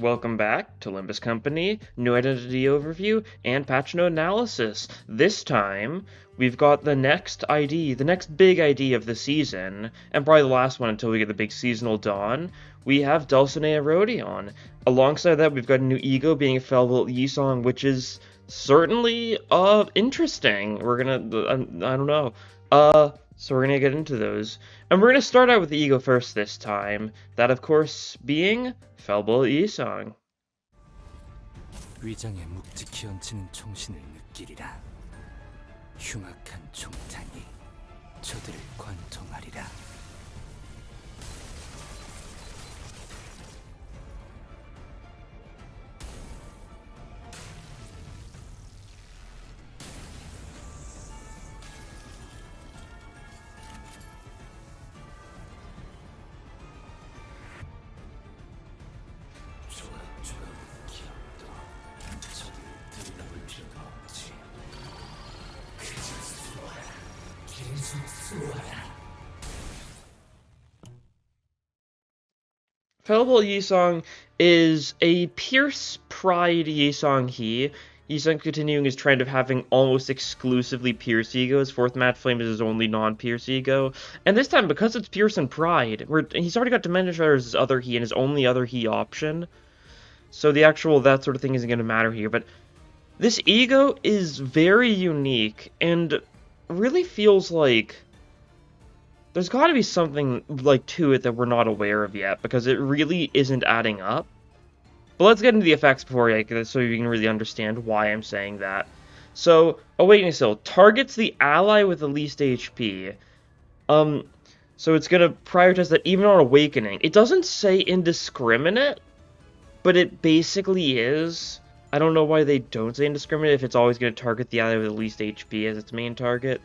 Welcome back to Limbus Company, new identity overview, and patch note analysis. This time, we've got the next ID, the next big ID of the season, and probably the last one until we get the big seasonal dawn. We have Dulcinea Rodion. Alongside that, we've got a new ego being a Felville Yisong, which is certainly, interesting. We're gonna, I don't know. So we're gonna get into those. And we're gonna start out with the ego first this time. That, of course, being Felville Yisong. 위장에 묵직히 얹히는 총신을 느끼리라. 흉악한 총탄이 저들을 관통하리라. Felville Yisong is a Pierce Pride Yisong he. Yisong continuing his trend of having almost exclusively Pierce egos. Fourth Mad Flame is his only non-Pierce ego. And this time, because it's Pierce and Pride, he's already got Dimension Shredder as his other he and his only other he option. So the actual that sort of thing isn't going to matter here. But this ego is very unique and really feels like there's got to be something like to it that we're not aware of yet, because it really isn't adding up. But let's get into the effects before so you can really understand why I'm saying that. So, Awakening Seal targets the ally with the least HP. So it's gonna prioritize that even on Awakening. It doesn't say indiscriminate, but it basically is. I don't know why they don't say indiscriminate if it's always gonna target the ally with the least HP as its main target.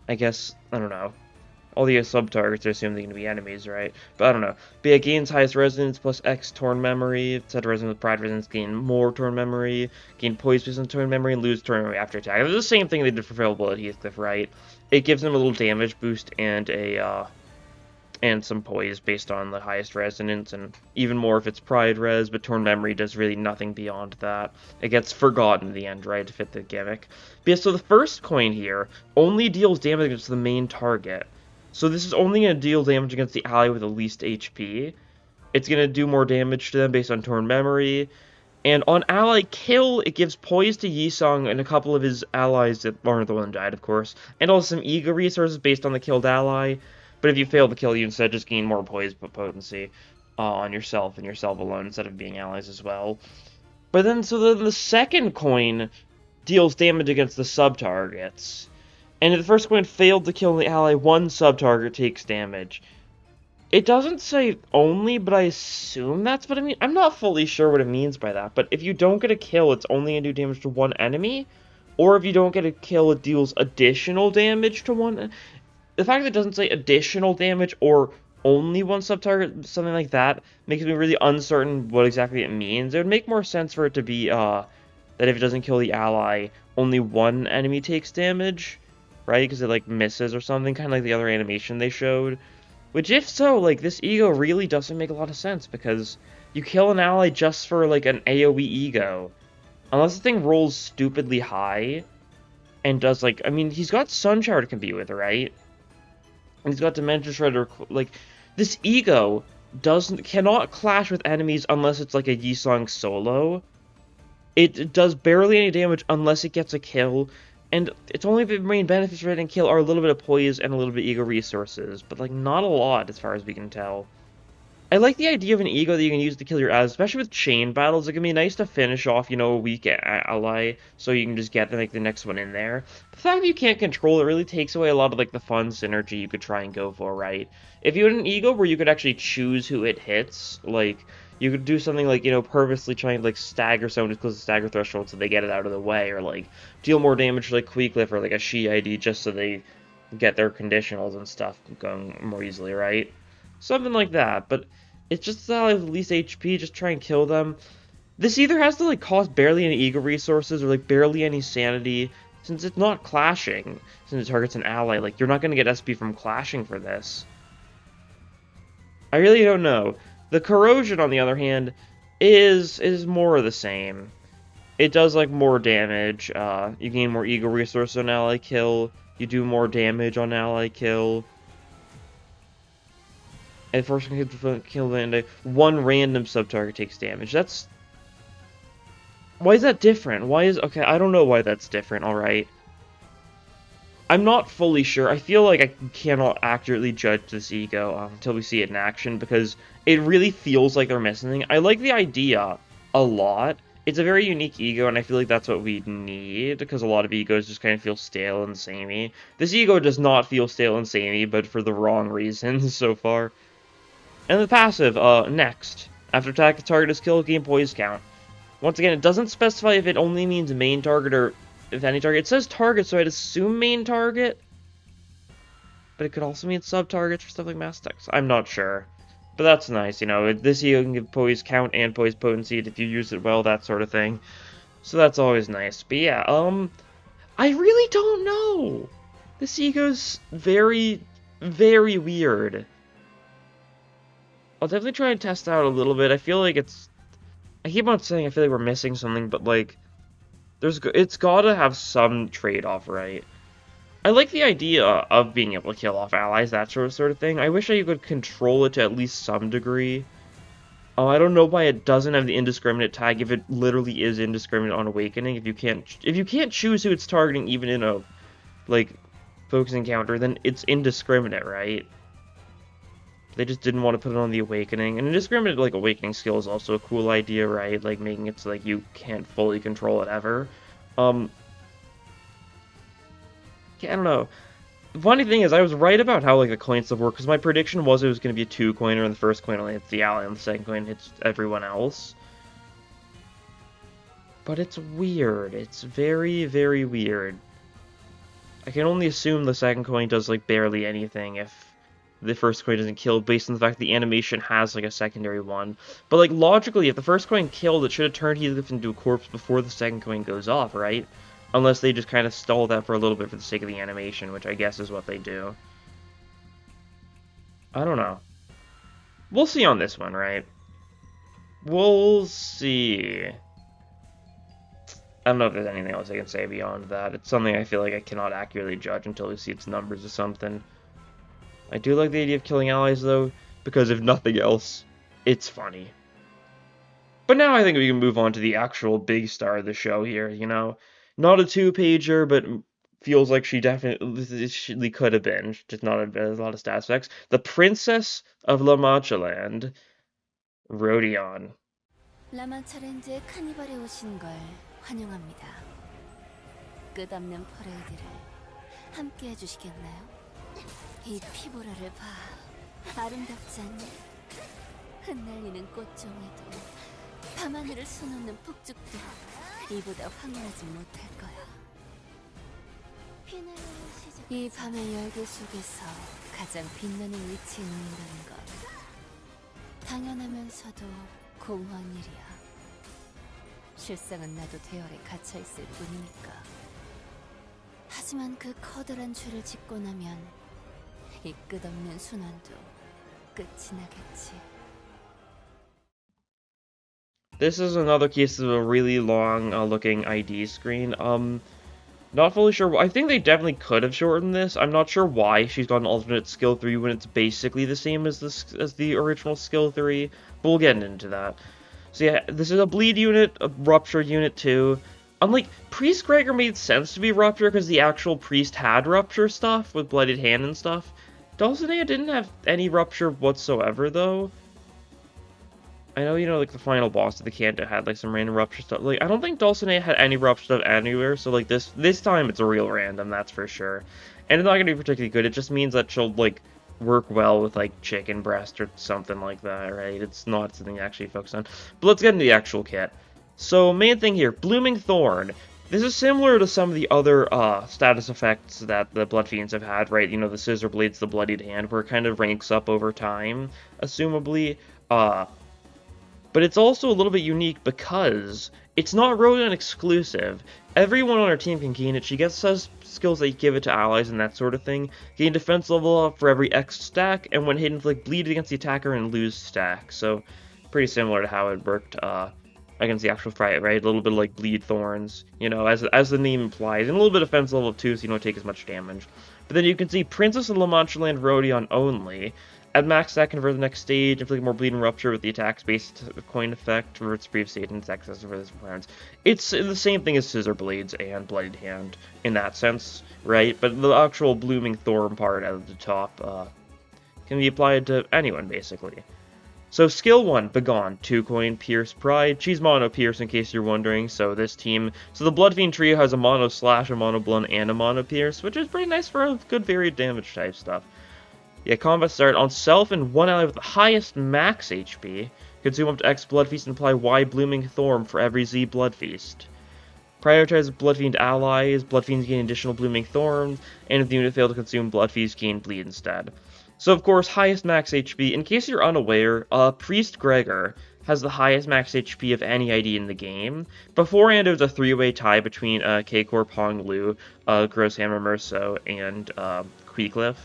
I guess, I don't know. All the sub-targets are assumed they're going to be enemies, right? But I don't know. But it gains highest resonance plus X Torn Memory. Set resonance with Pride resonance, gain more Torn Memory. Gain Poise based on Torn Memory, and lose Torn Memory after attack. It's the same thing they did for Failable at Heathcliff, right? It gives them a little damage boost and and some Poise based on the highest resonance, and even more if it's Pride res, but Torn Memory does really nothing beyond that. It gets forgotten in the end, right, to fit the gimmick. But yeah, so the first coin here only deals damage against the main target. So this is only going to deal damage against the ally with the least HP. It's going to do more damage to them based on Torn Memory. And on ally kill, it gives Poise to Yisong and a couple of his allies that aren't the one that died, of course. And also some ego resources based on the killed ally. But if you fail to kill, you instead just gain more Poise potency on yourself and yourself alone instead of being allies as well. But then, so the second coin deals damage against the sub-targets. And if the first coin failed to kill the ally, one sub-target takes damage. It doesn't say only, but I assume that's what it means. I'm not fully sure what it means by that, but if you don't get a kill, it's only going to do damage to one enemy. Or if you don't get a kill, it deals additional damage to one. The fact that it doesn't say additional damage or only one sub-target, something like that, makes me really uncertain what exactly it means. It would make more sense for it to be that if it doesn't kill the ally, only one enemy takes damage. Right, because it, like, misses or something, kind of like the other animation they showed. Which, if so, like, this ego really doesn't make a lot of sense, because you kill an ally just for, like, an AoE ego. Unless the thing rolls stupidly high, and does, like, I mean, he's got Sun Shower to compete with, right? And he's got Dimension Shredder, like, this ego cannot clash with enemies unless it's, like, a Yisong solo. It does barely any damage unless it gets a kill. And its only main benefits for hitting kill are a little bit of Poise and a little bit of ego resources, but like not a lot as far as we can tell. I like the idea of an ego that you can use to kill your allies, especially with chain battles. It can be nice to finish off, you know, a weak ally, so you can just get like the next one in there. The fact that you can't control it really takes away a lot of like the fun synergy you could try and go for, right? If you had an ego where you could actually choose who it hits, like you could do something like, you know, purposely trying to like stagger someone as close to stagger threshold so they get it out of the way, or like deal more damage to like Queecliff or like a She ID just so they get their conditionals and stuff going more easily, right? Something like that, but it's just that I have the least HP, just try and kill them. This either has to like cost barely any ego resources or like barely any sanity, since it's not clashing, since it targets an ally. Like, you're not going to get SP from clashing for this. I really don't know. The corrosion, on the other hand, is more of the same. It does like more damage. You gain more ego resource on ally kill. You do more damage on ally kill. And first kill and one random sub target takes damage. Why is that different? Okay? I don't know why that's different. All right. I'm not fully sure. I feel like I cannot accurately judge this ego until we see it in action because it really feels like they're missing something. I like the idea a lot. It's a very unique ego, and I feel like that's what we need because a lot of egos just kind of feel stale and samey. This ego does not feel stale and samey, but for the wrong reasons so far. And the passive, next. After attack, the target is killed, gain poise count. Once again, it doesn't specify if it only means main target or if any target. It says target, so I'd assume main target. But it could also mean sub-targets for stuff like mass attacks. I'm not sure. But that's nice, you know. This ego can give poise count and poise potency if you use it well, that sort of thing. So that's always nice. But yeah, I really don't know. This ego's very, very weird. I'll definitely try and test it out a little bit. I feel like I keep on saying I feel like we're missing something, but like, it's gotta have some trade-off, right? I like the idea of being able to kill off allies, that sort of thing. I wish I could control it to at least some degree. I don't know why it doesn't have the indiscriminate tag if it literally is indiscriminate on Awakening. If you can't choose who it's targeting even in a like focus encounter, then it's indiscriminate, right? They just didn't want to put it on the Awakening. And indiscriminate like Awakening skill is also a cool idea, right? Like making it so like you can't fully control it ever. Yeah, I don't know. The funny thing is, I was right about how like the coin stuff worked, because my prediction was it was going to be a 2-coiner, and the first coin only hits the ally, and the second coin hits everyone else. But it's weird. It's very, very weird. I can only assume the second coin does like barely anything if the first coin doesn't kill, based on the fact the animation has like a secondary one. But like logically, if the first coin killed, it should have turned Heathcliff into a corpse before the second coin goes off, right? Unless they just kind of stall that for a little bit for the sake of the animation, which I guess is what they do. I don't know. We'll see on this one, right? We'll see. I don't know if there's anything else I can say beyond that. It's something I feel like I cannot accurately judge until we see its numbers or something. I do like the idea of killing allies, though, because if nothing else, it's funny. But now I think we can move on to the actual big star of the show here, you know? Not a 2-pager, but feels like she definitely could have been. Just not a lot of stat specs. The Princess of MANCHALAND, Rodion. 라만차랜드의 카니발에 오신 걸 환영합니다. 끝없는 퍼레이드를 함께 해주시겠나요? 이 피보라를 봐. 아름답지 않니? 흩날리는 꽃종에도 밤하늘을 수놓는 폭죽도 이보다 황홀하지 못할 거야. 이 밤의 열기 속에서 가장 빛나는 위치에 놓인다는 건 당연하면서도 공허한 일이야. 실상은 나도 대열에 갇혀있을 뿐이니까. 하지만 그 커다란 죄를 짓고 나면 이 끝없는 순환도 끝이 나겠지. This is another case of a really long looking ID screen. Not fully sure. I think they definitely could have shortened this. I'm not sure why she's got an alternate skill 3 when it's basically the same as the original skill 3, but we'll get into that. So yeah, this is a bleed unit, a rupture unit too. Unlike Priest Gregor made sense to be rupture because the actual priest had rupture stuff with bloodied hand and stuff. Dulcinea didn't have any rupture whatsoever though. I know, you know, like the final boss of the Kanto had like some random rupture stuff. Like, I don't think Dulcinea had any rupture stuff anywhere, so like this time it's a real random, that's for sure. And it's not gonna be particularly good, it just means that she'll like work well with like chicken breast or something like that, right? It's not something to actually focus on. But let's get into the actual kit. So main thing here, Blooming Thorn. This is similar to some of the other status effects that the Bloodfiends have had, right? You know, the Scissor Blades, the Bloodied Hand, where it kind of ranks up over time, assumably. But it's also a little bit unique because it's not Rodion exclusive. Everyone on our team can gain it. She gets skills that you give it to allies and that sort of thing. Gain defense level up for every X stack, and when hit inflict bleed against the attacker and lose stack. So pretty similar to how it worked against the actual fight, right? A little bit of like bleed Thorns, you know, as the name implies, and a little bit of defense level 2, so you don't take as much damage. But then you can see Princess of MANCHALAND Rodion only. At max that convert the next stage, inflict more bleed and rupture with the attack's based coin effect, reverts previous state and its access for this rounds. It's the same thing as Scissor Blades and Bloodied Hand in that sense, right? But the actual Blooming Thorn part at the top can be applied to anyone, basically. So skill 1, Begone, 2 coin, Pierce Pride. She's mono Pierce in case you're wondering, so this team... So the Bloodfiend Trio has a mono Slash, a mono Blunt, and a mono Pierce, which is pretty nice for a good varied damage type stuff. Yeah, combat start on self and one ally with the highest max HP. Consume up to X Blood Feast and apply Y Blooming Thorn for every Z Blood Feast. Prioritize Bloodfiend allies, Bloodfiends gain additional Blooming Thorns, and if the unit failed to consume Blood Feast, gain Bleed instead. So, of course, highest max HP. In case you're unaware, Priest Gregor has the highest max HP of any ID in the game. Beforehand, it was a three-way tie between K-Corp, Hong Lu, Grosshammer Merceau, and Queecliff.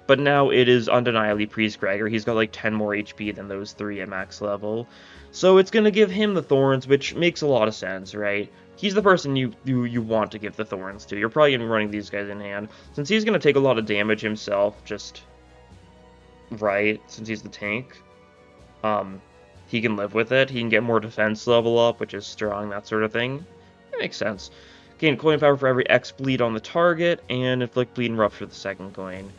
But now it is undeniably Priest Gregor. He's got like 10 more HP than those three at max level. So it's going to give him the Thorns, which makes a lot of sense, right? He's the person you want to give the Thorns to. You're probably going to be running these guys in hand. Since he's going to take a lot of damage himself, just... right, since he's the tank, he can live with it. He can get more defense level up, which is strong, that sort of thing. It makes sense. Gain coin power for every X bleed on the target, and inflict bleed and rupture the second coin.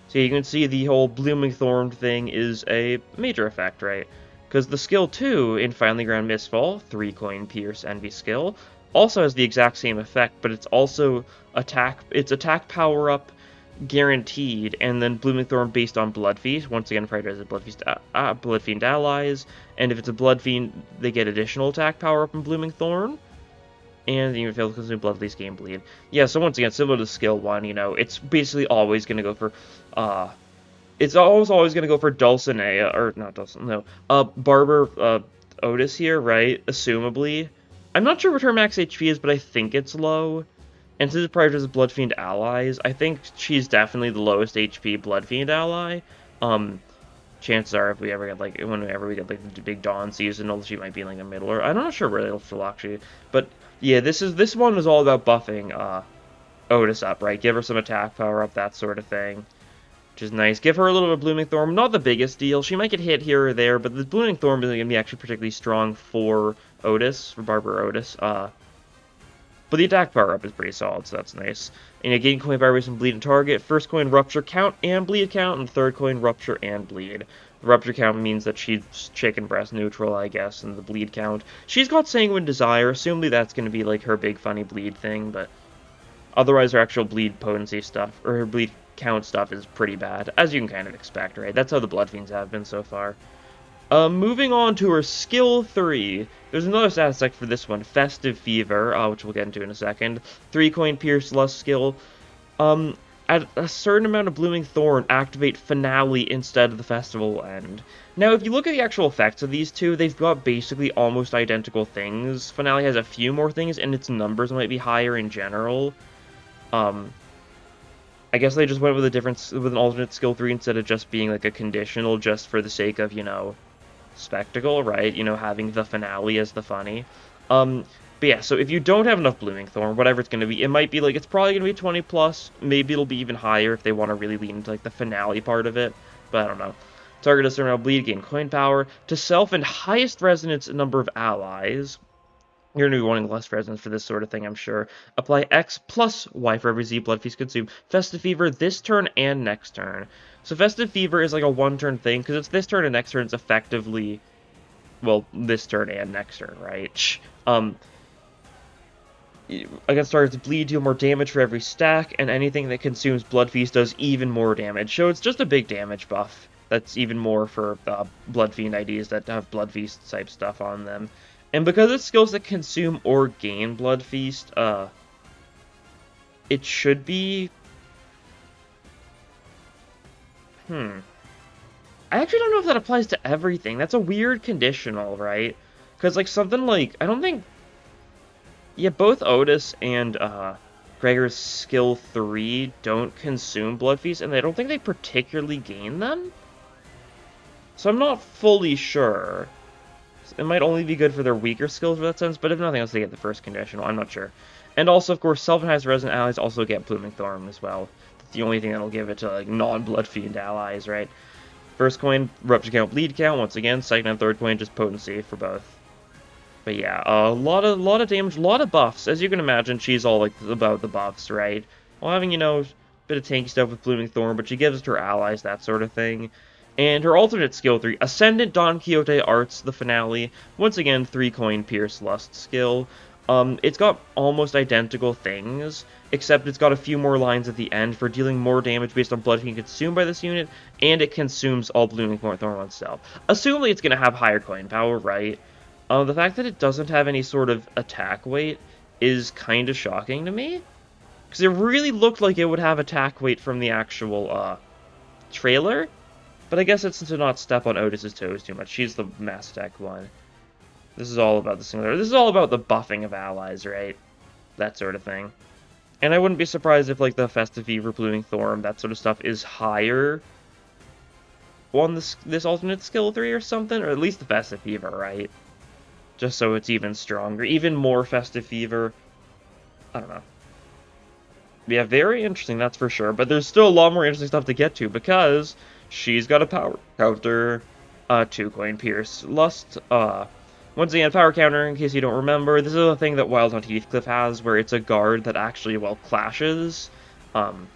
So you can see the whole Blooming Thorn thing is a major effect, right? Because the skill 2 in Finely Ground Mistfall, 3 coin Pierce Envy skill, also has the exact same effect, but it's also attack power up guaranteed, and then Blooming Thorn based on Blood Feast. Once again, prioritize Bloodfiend allies, and if it's a Bloodfiend, they get additional attack power up in Blooming Thorn, and then you fail to consume Blood Feast, gain Bleed. Yeah, so once again, similar to skill 1, you know, it's basically always going to go for, it's always going to go for Dulcinea, or not Dulcinea, no, Barber Otis here, right, assumably. I'm not sure what her max HP is, but I think it's low. And since it prioritizes Bloodfiend allies, I think she's definitely the lowest HP Bloodfiend ally. Chances are, if we ever get like whenever we get like the big Dawn season, she might be in like the middle, or I'm not sure where it'll fall actually. But yeah, this one is all about buffing Otis up, right? Give her some attack power up, that sort of thing, which is nice. Give her a little bit of Blooming Thorn, not the biggest deal. She might get hit here or there, but the Blooming Thorn is going to be actually particularly strong for Otis, for Barber Otis. But the attack power up is pretty solid, so that's nice. And you gain coin power based on bleed and target. First coin rupture count and bleed count, and third coin rupture and bleed. The rupture count means that she's chicken breast neutral, I guess, and the bleed count. She's got Sanguine Desire. Assumably that's going to be like her big funny bleed thing, but otherwise her actual bleed potency stuff, or her bleed count stuff is pretty bad, as you can kind of expect, right? That's how the Bloodfiends have been so far. Moving on to her skill 3. There's another stat effect for this one, Festive Fever, which we'll get into in a second. 3 coin Pierce Lust skill. At a certain amount of Blooming Thorn, activate Finale instead of the Festival End. Now, if you look at the actual effects of these two, they've got basically almost identical things. Finale has a few more things, and its numbers might be higher in general. I guess they just went with an alternate skill 3 instead of just being like a conditional, just for the sake of, you know, spectacle, right? You know, having the finale as the funny. But yeah, so if you don't have enough Blooming Thorn, whatever it's going to be, it might be like, it's probably going to be 20 plus, maybe it'll be even higher if they want to really lean into like the finale part of it, but I don't know. Target a certain amount of bleed, gain coin power, to self and highest resonance number of allies. You're going to be wanting less resonance for this sort of thing, I'm sure. Apply X plus Y for every Z Blood Feast consumed. Festive Fever this turn and next turn. So Festive Fever is like a one-turn thing, because it's this turn and next turn, it's effectively, well, this turn and next turn, right? Against targets bleed, deal more damage for every stack, and anything that consumes Blood Feast does even more damage. So it's just a big damage buff. That's even more for Bloodfiend IDs that have Blood Feast type stuff on them. And because it's skills that consume or gain Blood Feast, it should be... I actually don't know if that applies to everything. That's a weird conditional, right? Because, like, something like... I don't think... Yeah, both Otis and Gregor's skill 3 don't consume Blood Feast, and I don't think they particularly gain them? So I'm not fully sure. It might only be good for their weaker skills in that sense, but if nothing else, they get the first conditional. I'm not sure. And also, of course, self-enhanced resident allies also get Blooming Thorn as well. That's the only thing that'll give it to like non-Bloodfiend allies, right? First coin, rupture count, bleed count. Once again, second and third coin, just potency for both. But yeah, a lot of damage, a lot of buffs. As you can imagine, she's all like about the buffs, right? While having, you know, a bit of tanky stuff with Blooming Thorn, but she gives it to her allies, that sort of thing. And her alternate skill 3, Ascendant Don Quixote Arts, the finale. Once again, 3 coin Pierce Lust skill. It's got almost identical things, except it's got a few more lines at the end for dealing more damage based on blood being consumed by this unit, and it consumes all Blooming Thorn on itself. Assumably it's going to have higher coin power, right? The fact that it doesn't have any sort of attack weight is kind of shocking to me. Because it really looked like it would have attack weight from the actual, trailer. But I guess it's to not step on Otis's toes too much. She's the mass attack one. This is all about the singular. This is all about the buffing of allies, right? That sort of thing. And I wouldn't be surprised if, like, the Festive Fever, Blooming Thorn, that sort of stuff is higher on this alternate skill 3 or something. Or at least the Festive Fever, right? Just so it's even stronger. Even more Festive Fever. I don't know. Yeah, very interesting, that's for sure. But there's still a lot more interesting stuff to get to, because she's got a power counter, 2 coin Pierce Lust. Once again, power counter, in case you don't remember, this is a thing that Wild Hunt Heathcliff has, where it's a guard that actually, well, clashes. And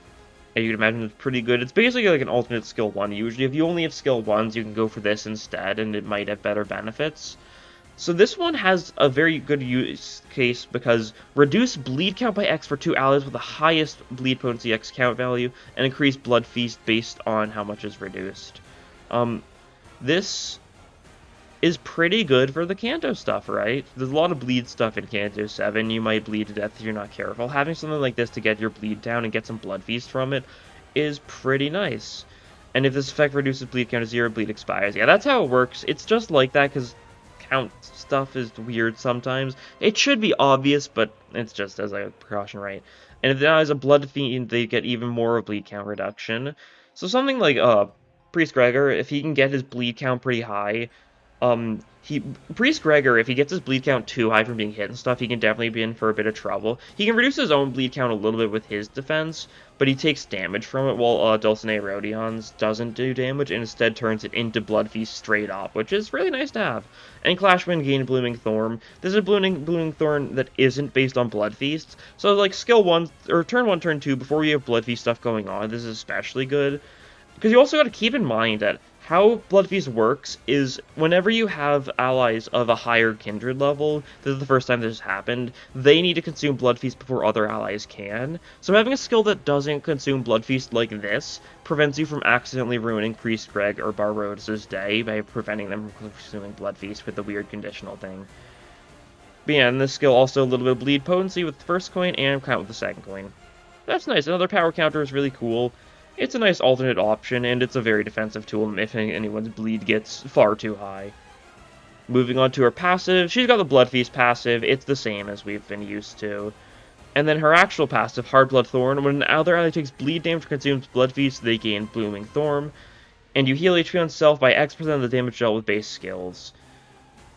you can imagine it's pretty good. It's basically like an alternate skill 1, usually. If you only have skill 1s, you can go for this instead, and it might have better benefits. So this one has a very good use case because reduce bleed count by X for 2 allies with the highest bleed potency X count value, and increase blood feast based on how much is reduced. This is pretty good for the Kanto stuff, right? There's a lot of bleed stuff in Kanto 7. You might bleed to death if you're not careful. Having something like this to get your bleed down and get some blood feast from it is pretty nice. And if this effect reduces bleed count to 0, bleed expires. Yeah, that's how it works. It's just like that because count stuff is weird sometimes. It should be obvious, but it's just as a precaution, right? And if there is a blood fiend, they get even more of bleed count reduction. So something like Priest Gregor, if he can get his bleed count pretty high, Priest Gregor, if he gets his bleed count too high from being hit and stuff, he can definitely be in for a bit of trouble. He can reduce his own bleed count a little bit with his defense, but he takes damage from it, while Dulcinea Rodion's doesn't do damage, and instead turns it into Blood Feast straight up, which is really nice to have. And Clashwind gain Blooming Thorn. This is a Blooming Thorn that isn't based on Blood Feast, so like skill 1, or turn 1, turn 2, before you have Blood Feast stuff going on, this is especially good. Because you also got to keep in mind that how Blood Feast works is whenever you have allies of a higher kindred level, this is the first time this has happened, they need to consume Blood Feast before other allies can. So having a skill that doesn't consume Blood Feast like this prevents you from accidentally ruining Priest Greg or Barrodus' day by preventing them from consuming Blood Feast with the weird conditional thing. But yeah, and this skill also a little bit of bleed potency with the first coin and count with the second coin. That's nice. Another power counter is really cool. It's a nice alternate option, and it's a very defensive tool if anyone's bleed gets far too high. Moving on to her passive, she's got the Blood Feast passive. It's the same as we've been used to. And then her actual passive, Hard Blood Thorn, when an other ally takes bleed damage or consumes Blood Feast, they gain Blooming Thorn. And you heal HP on self by X% of the damage dealt with base skills.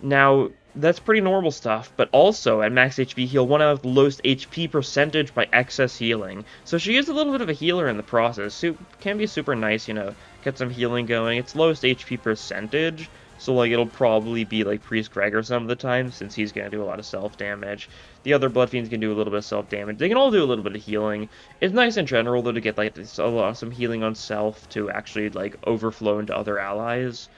Now, that's pretty normal stuff, but also at max HP heal 1 out of the lowest HP percentage by excess healing. So she is a little bit of a healer in the process. Can be super nice, you know, get some healing going. It's lowest HP percentage, so like it'll probably be like Priest Gregor some of the time, since he's going to do a lot of self-damage. The other Blood Fiends can do a little bit of self-damage. They can all do a little bit of healing. It's nice in general, though, to get like some healing on self to actually like overflow into other allies.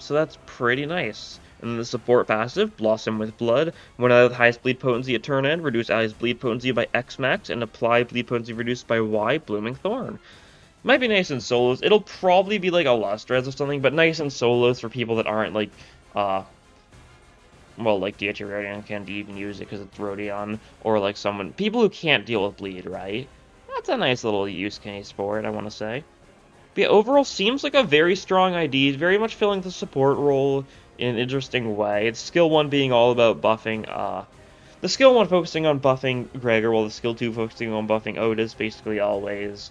So that's pretty nice. And then the support passive, Blossom with Blood. When out of the highest bleed potency at turn end, reduce allies' bleed potency by X max, and apply bleed potency reduced by Y, Blooming Thorn. Might be nice in solos. It'll probably be like a Lustrez or something, but nice in solos for people that aren't like, well, like DH Rodion can't even use it because it's Rodion, or like people who can't deal with bleed, right? That's a nice little use case for it, I want to say. But yeah, overall seems like a very strong ID, very much filling the support role in an interesting way. It's skill 1 being all about buffing, the skill 1 focusing on buffing Gregor, while the skill 2 focusing on buffing Otis, basically always.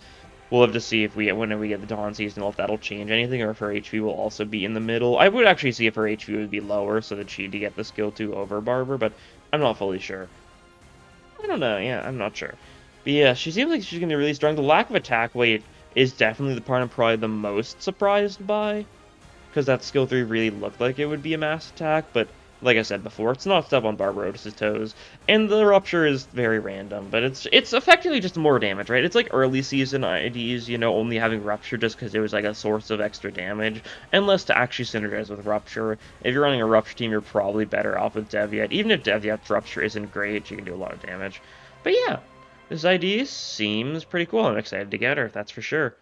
We'll have to see if when we get the Dawn seasonal, if that'll change anything, or if her HP will also be in the middle. I would actually see if her HP would be lower, so that she'd get the skill 2 over Barber, but I'm not fully sure. I don't know, yeah, I'm not sure. But yeah, she seems like she's going to be really strong. The lack of attack weight is definitely the part I'm probably the most surprised by, because that skill 3 really looked like it would be a mass attack, but like I said before, it's not step on Barbarossa's toes, and the Rupture is very random, but it's effectively just more damage, right? It's like early season IDs, you know, only having Rupture just because it was like a source of extra damage, and less to actually synergize with Rupture. If you're running a Rupture team, you're probably better off with Deviat. Even if Deviat's Rupture isn't great, she can do a lot of damage. But yeah, this ID seems pretty cool. I'm excited to get her, that's for sure.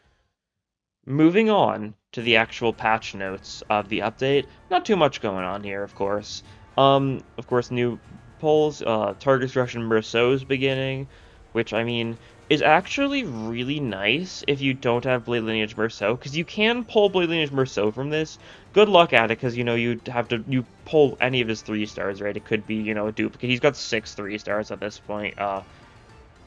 Moving on to the actual patch notes of the update, not too much going on here, of course. Of course, new polls, target destruction Merceau's beginning, which, I mean, is actually really nice if you don't have Blade Lineage Merceau, because you can pull Blade Lineage Merceau from this. Good luck at it, because, you know, you pull any of his 3-stars, right? It could be, you know, a duplicate. He's got 6 3-stars at this point,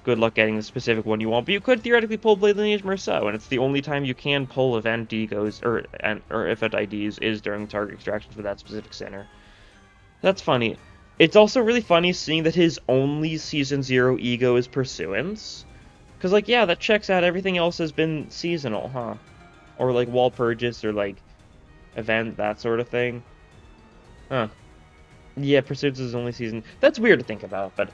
good luck getting the specific one you want, but you could theoretically pull Blade Lineage Merceau, and it's the only time you can pull event egos, or event IDs, is during target extractions for that specific center. That's funny. It's also really funny seeing that his only Season 0 ego is Pursuance. Because, like, yeah, that checks out. Everything else has been seasonal, huh? Or, like, Wall Purges, or, like, event, that sort of thing. Huh. Yeah, Pursuance is only season. That's weird to think about, but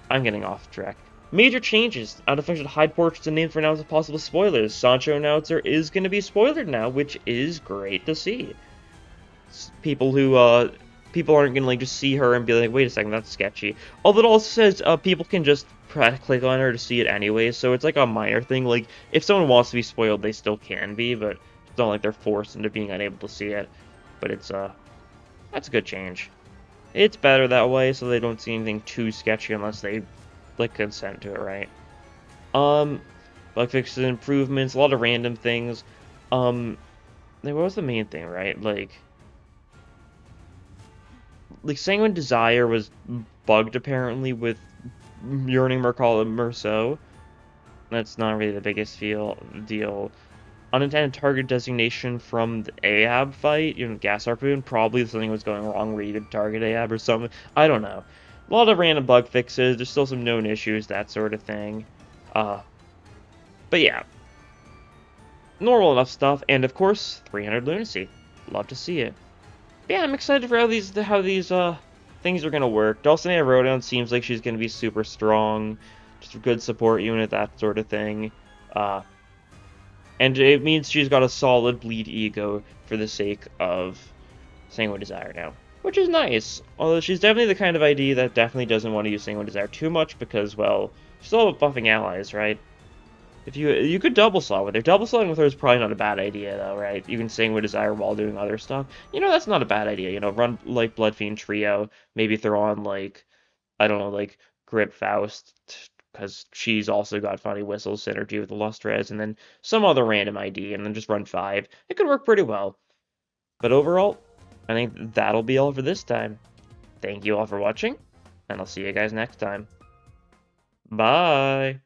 I'm getting off track. Major changes. Unaffected hide portraits and names for announced possible spoilers. Sancho announcer is going to be spoilered now, which is great to see. People who, people aren't going to, like, just see her and be like, wait a second, that's sketchy. Although it also says, people can just click on her to see it anyway, so it's like a minor thing. Like, if someone wants to be spoiled, they still can be, but it's not like they're forced into being unable to see it. But it's, that's a good change. It's better that way, so they don't see anything too sketchy unless they like consent to it, right? Bug fixes and improvements, a lot of random things. What was the main thing, right? Like Sanguine Desire was bugged apparently with Yearning Merceau. That's not really the biggest deal. Unintended target designation from the Ahab fight, you know, gas harpoon, probably something was going wrong where you could target Ahab or something. I don't know. A lot of random bug fixes, there's still some known issues, that sort of thing. But yeah. Normal enough stuff, and of course, 300 Lunacy. Love to see it. But yeah, I'm excited for how these things are gonna work. Dulcinea Rodion seems like she's gonna be super strong, just a good support unit, that sort of thing. And it means she's got a solid bleed ego for the sake of Sanguine Desire now, which is nice. Although she's definitely the kind of ID that definitely doesn't want to use Sanguine Desire too much because, well, she's still buffing allies, right? If you could double slot with her. Double slotting with her is probably not a bad idea, though, right? You can Sanguine Desire while doing other stuff. You know, that's not a bad idea. You know, run, like, Bloodfiend Trio. Maybe throw on, like, I don't know, like, Grip Faust, because she's also got Funny Whistle synergy with the Lustrez, and then some other random ID, and then just run 5. It could work pretty well. But overall, I think that'll be all for this time. Thank you all for watching, and I'll see you guys next time. Bye!